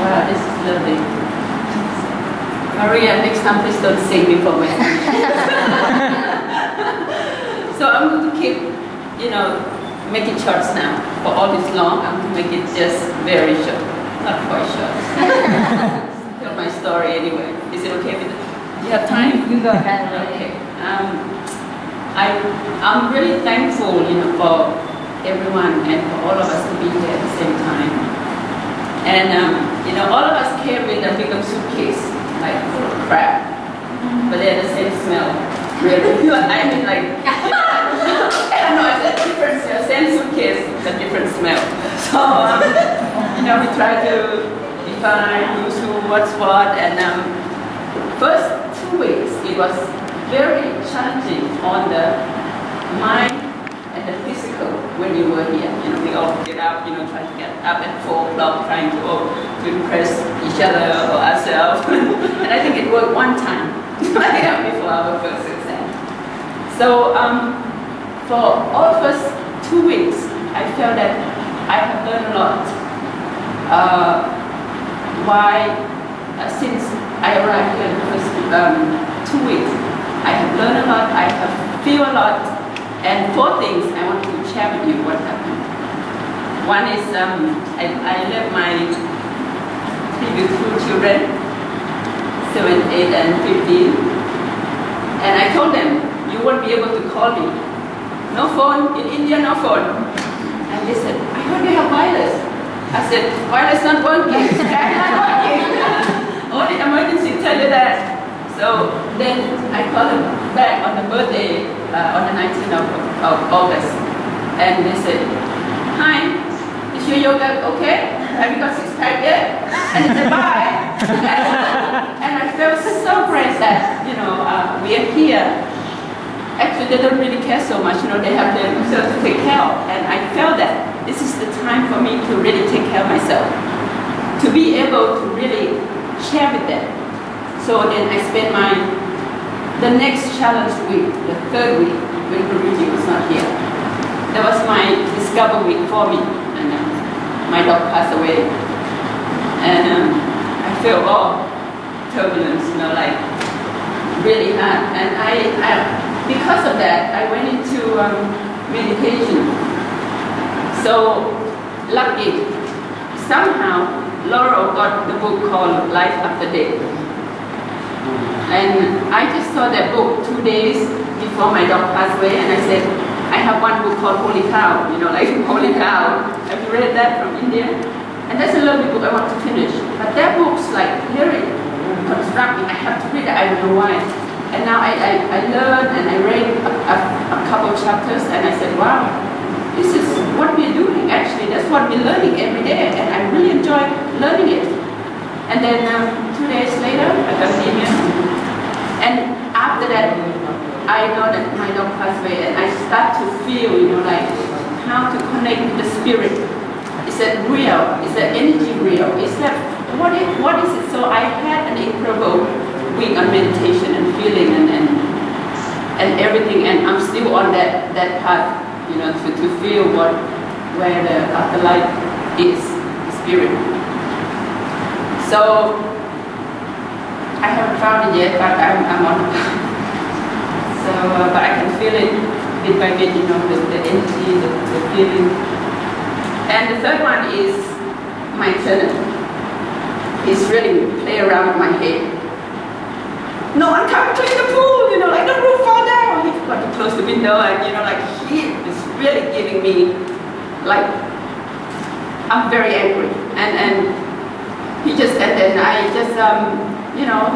Wow, this is lovely. Maria, next time please don't sing before me. So I'm going to keep, making shorts now. For all this long, I'm going to make it just very short. Not quite short. Tell my story anyway. Is it okay with it? You have time? You go ahead. Okay. I'm really thankful, for everyone and for all of us to be here at the same time. And, all of us came with a bigger suitcase, like full of crap, but they're the same smell. Really. I mean, like, I know it's a different smell, same suitcase, but different smell. So, we try to define who's who, what's what, and first 2 weeks it was very challenging on the mind and the physical when we were here. We all get up, try to get up at 4 o'clock, trying to impress each other or ourselves. And I think it worked one time before our first exam. So for all first 2 weeks, I felt that I have learned a lot. Since I arrived here in the first 2 weeks, I have learned a lot, I have feel a lot, and 4 things I want to share with you what happened. One is I left my 3 beautiful children, 7, 8, and 15, and I told them, you won't be able to call me. No phone, in India no phone. And they said, I heard you have wireless. I said, wireless not working, Skype not working. Only emergency tell you that. So then I called them back on the birthday, on the 19th of August. And they said, hi, is your yoga okay? Have you got 6 pack yet? And they said, bye. And I felt so great that, we are here. Actually, they don't really care so much, they have themselves to take care of. And I felt that this is the time for me to really take care of myself. To be able to really share with them. So then I spent the next challenge week, the 3rd week, when Guruji was not here. That was my discover week for me. And my dog passed away. And I felt all turbulence, like really hard. And because of that, I went into meditation. So lucky, somehow Laurel got the book called Life After Death. And I just saw that book 2 days before my dog passed away, and I said, I have one book called Holy Cow, like Holy Cow. Have you read that from India? And that's a lovely book I want to finish. But that book's like very constructive. I have to read it, I don't know why. And now I learned and I read a couple of chapters, and I said, wow, this is what we're doing actually. That's what we're learning every day, and I really enjoy learning it. And then 2 days later, I got an email. And after that, I know that my dog passed away, and I start to feel, like how to connect with the spirit. Is that real? Is that energy real? Is that, what is it? So I had an incredible week on meditation and feeling and everything, and I'm still on that path, to feel where the afterlife is, spirit. So I haven't found it yet, but I'm on the path. So, but I can feel it bit by bit, the energy, the feeling. And the 3rd one is my internal. He's really play around with my head. No, I'm coming to the pool, like the roof fall down. He got to close the window, and he is really giving me, I'm very angry. And he just, and then I just,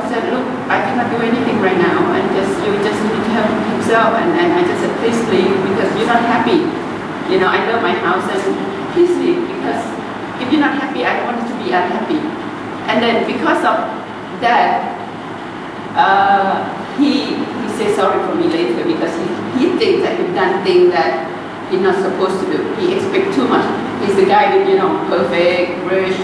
said, look, I cannot do anything right now, and you just need to help himself. And I just said, please leave, because you're not happy. I love my house, and please leave, because if you're not happy, I don't want you to be unhappy. And then because of that, he says sorry for me later, because he thinks that he's done things that he's not supposed to do. He expects too much. He's the guy with, perfect, rich,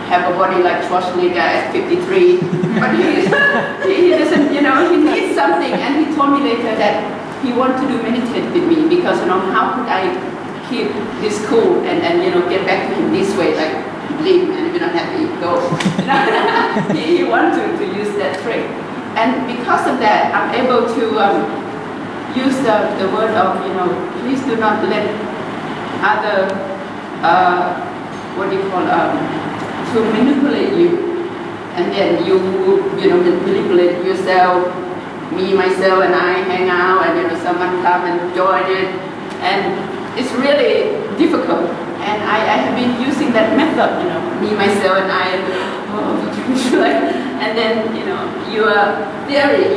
have a body like Schwarzenegger at 53. But he doesn't, he needs something. And he told me later that he wants to do meditate with me, because, how could I keep this cool and get back to him this way, like, leave, and if you're not happy, go. You know, he wanted to use that trick. And because of that, I'm able to use the word of, you know, please do not let other, what do you call, to manipulate you. And then you know, manipulate yourself, me, myself, and I hang out, and you know, someone come and join it. And it's really difficult. And I have been using that method, you know, me, myself, and I, and then, you know, your theory,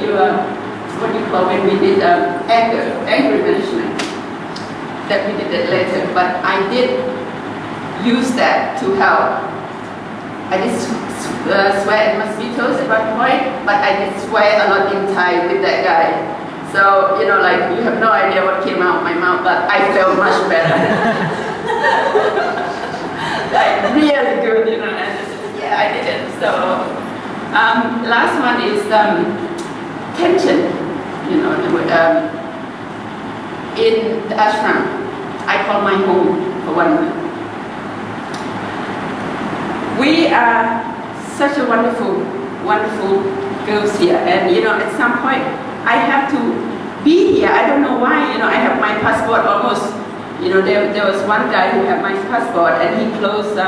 what do you call, when we did angry management, that we did that later, but I did use that to help. I did swear at mosquitoes at one point, but I did swear a lot in Thai with that guy. So, you know, like, you have no idea what came out of my mouth, but I felt much better. Like, really good, you know, and yeah, I did it. So, last one is tension, you know, in the ashram. I call my home for 1 month. We are such a wonderful, wonderful girls here, and you know, at some point, I have to be here. I don't know why, you know, I have my passport almost, you know, there was one guy who had my passport, and he closed,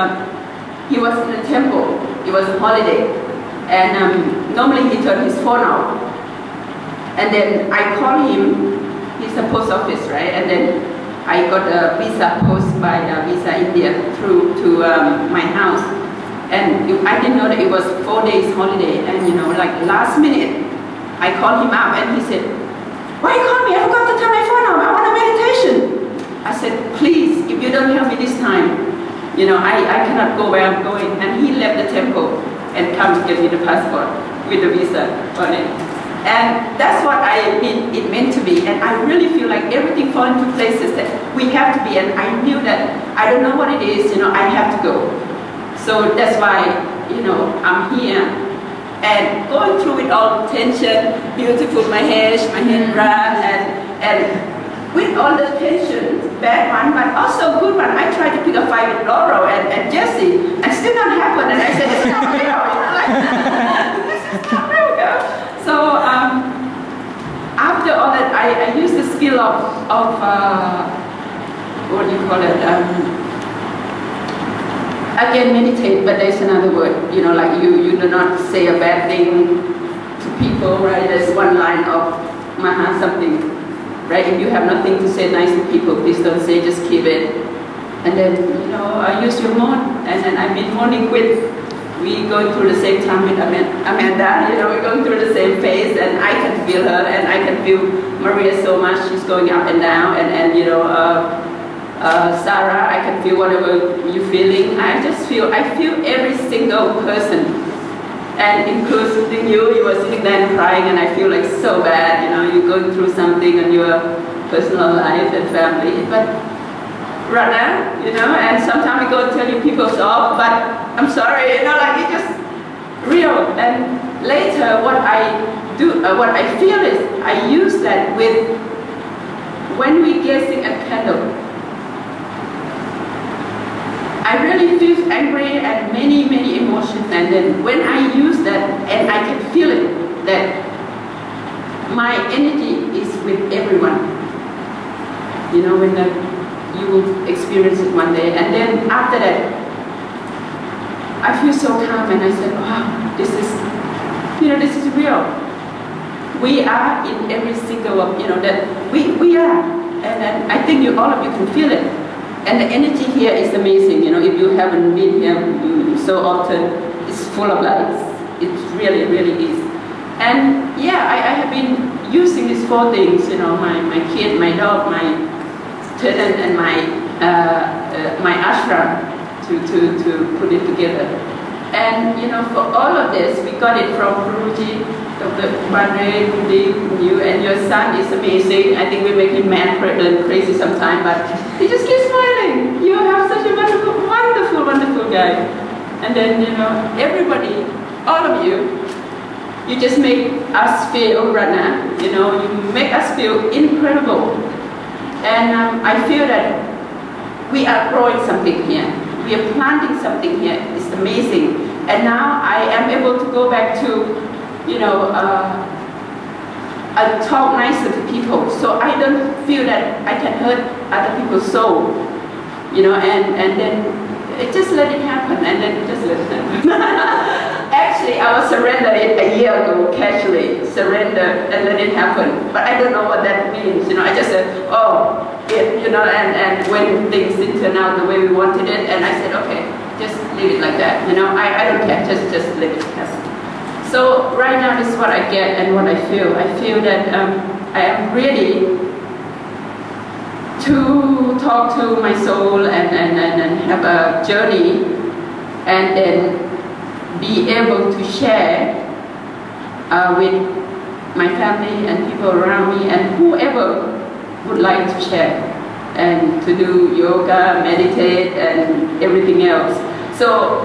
he was in a temple, it was a holiday, and normally he turned his phone off, and then I call him, he's a post office, right, and then I got a visa post by Visa India through to my house, and I didn't know that it was 4 days holiday, and you know, like last minute, I called him up, and he said, "Why you call me? I forgot to turn my phone on. I want a meditation." I said, "Please, if you don't help me this time, you know, I cannot go where I'm going." And he left the temple and come to get me the passport with the visa on it. And that's what it meant to be. And I really feel like everything falls into places that we have to be. And I knew that I don't know what it is, you know, I have to go. So that's why, you know, I'm here. And going through it all, tension, beautiful Mahesh, Mahendra, and with all the tension, bad one, but also good one. I tried to pick a fight with Laurel and Jesse, and still not happen. And I said, it's not real, you know, like, this is not real, girl. So after all that, I used the skill of what do you call it? Again, meditate, but there's another word, you know, like you do not say a bad thing to people, right? There's one line of Maha something, right? If you have nothing to say nice to people, please don't say, just keep it. And then, you know, I use your mourn, and then I've been mourning with, we going through the same time with Amanda, you know, we're going through the same phase, and I can feel her, and I can feel Maria so much, she's going up and down, and you know, Sarah, I can feel whatever you're feeling. I feel every single person, and including you were sitting there and crying, and I feel like so bad, you know, you're going through something in your personal life and family, but Rana, you know, and sometimes we go telling people off, but I'm sorry, you know, like it's just real. And later, what I do, what I feel is, I use that with, when we gazing at candle, I really feel angry and many, many emotions, and then when I use that, and I can feel it, that my energy is with everyone. You know, when you will experience it one day, and then after that, I feel so calm, and I said, wow, this is, you know, this is real. We are in every single, you know, that we are, and I think all of you can feel it. And the energy here is amazing, you know, if you haven't been here so often, it's full of lights. It really, really is. And yeah, I have been using these 4 things, you know, my kid, my dog, my tenant, and my ashram to put it together. And you know, for all of this, we got it from Guruji, Dr. Bandre, you, and your son is amazing. I think we make him mad and crazy sometimes, but he just keeps smiling. You have such a wonderful, wonderful, wonderful guy. And then, you know, everybody, all of you, you just make us feel, Rana, you know, you make us feel incredible. And I feel that we are growing something here. We are planting something here. It's amazing. And now I am able to go back to, you know, I talk nicer to people, so I don't feel that I can hurt other people's soul, you know, and then just let it happen, and then just let it happen. Actually, I was surrendered it a year ago, casually, surrender and let it happen, but I don't know what that means, you know, I just said, oh, you know, and when things didn't turn out the way we wanted it, and I said, okay, just leave it like that, you know, I don't care, just let it happen. So right now this is what I get and what I feel. I feel that I am ready to talk to my soul and have a journey, and then be able to share with my family and people around me and whoever would like to share, and to do yoga, meditate, and everything else. So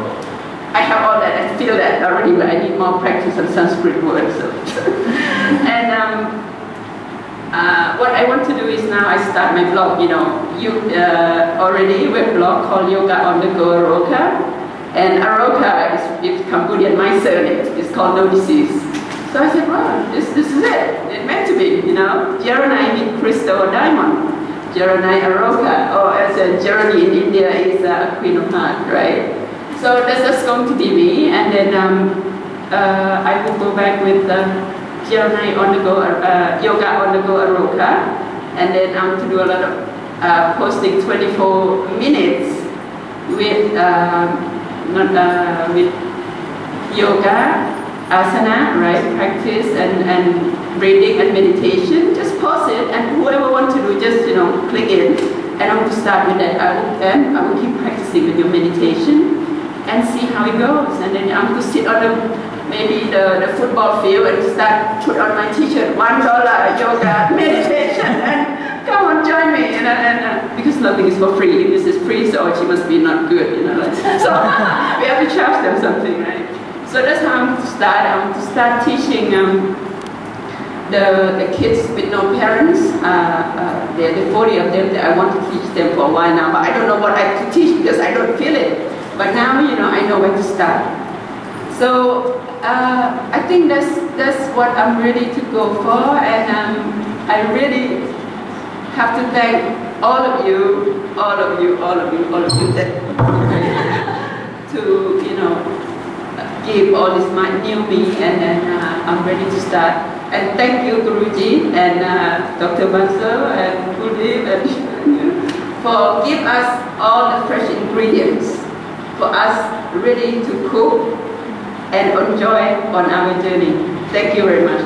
I have all that, I feel that already, but I need more practice on Sanskrit words. So. And what I want to do is now I start my blog, you know, already web blog called Yoga on the Go Aroka. And Aroka is Cambodian, my surname, it's called No Disease. So I said, well, this is it, it's meant to be, you know. Jiaranai means crystal or diamond. Jiaranai Aroka, or as a Jiaranai in India is a queen of heart, right? So that's just going to be me, and then I will go back with Jiaranai on the go, yoga on the go Aroka, and then I'm to do a lot of posting 24 minutes with with yoga, asana, right, practice and breathing and meditation. Just pause it, and whoever wants to do, just, you know, click in. And I want to start with that. I will keep practicing with your meditation and see how it goes. And then I'm going to sit on maybe the football field and start put on my t-shirt, $1 yoga meditation, and come on, join me. And because nothing is for free. If this is free, so she must be not good, you know. Like, so we have to charge them something, right? So that's how I'm going to start. I'm going to start teaching the kids with no parents. There are 40 of them that I want to teach them for a while now, but I don't know what I have to teach because I don't feel it. But now, you know, I know where to start. So I think that's what I'm ready to go for, and I really have to thank all of you that to, you know, give all this new me, and then I'm ready to start. And thank you, Guruji and Dr. Banso and Kuldeep and for give us all the fresh ingredients for us really to cook and enjoy on our journey. Thank you very much.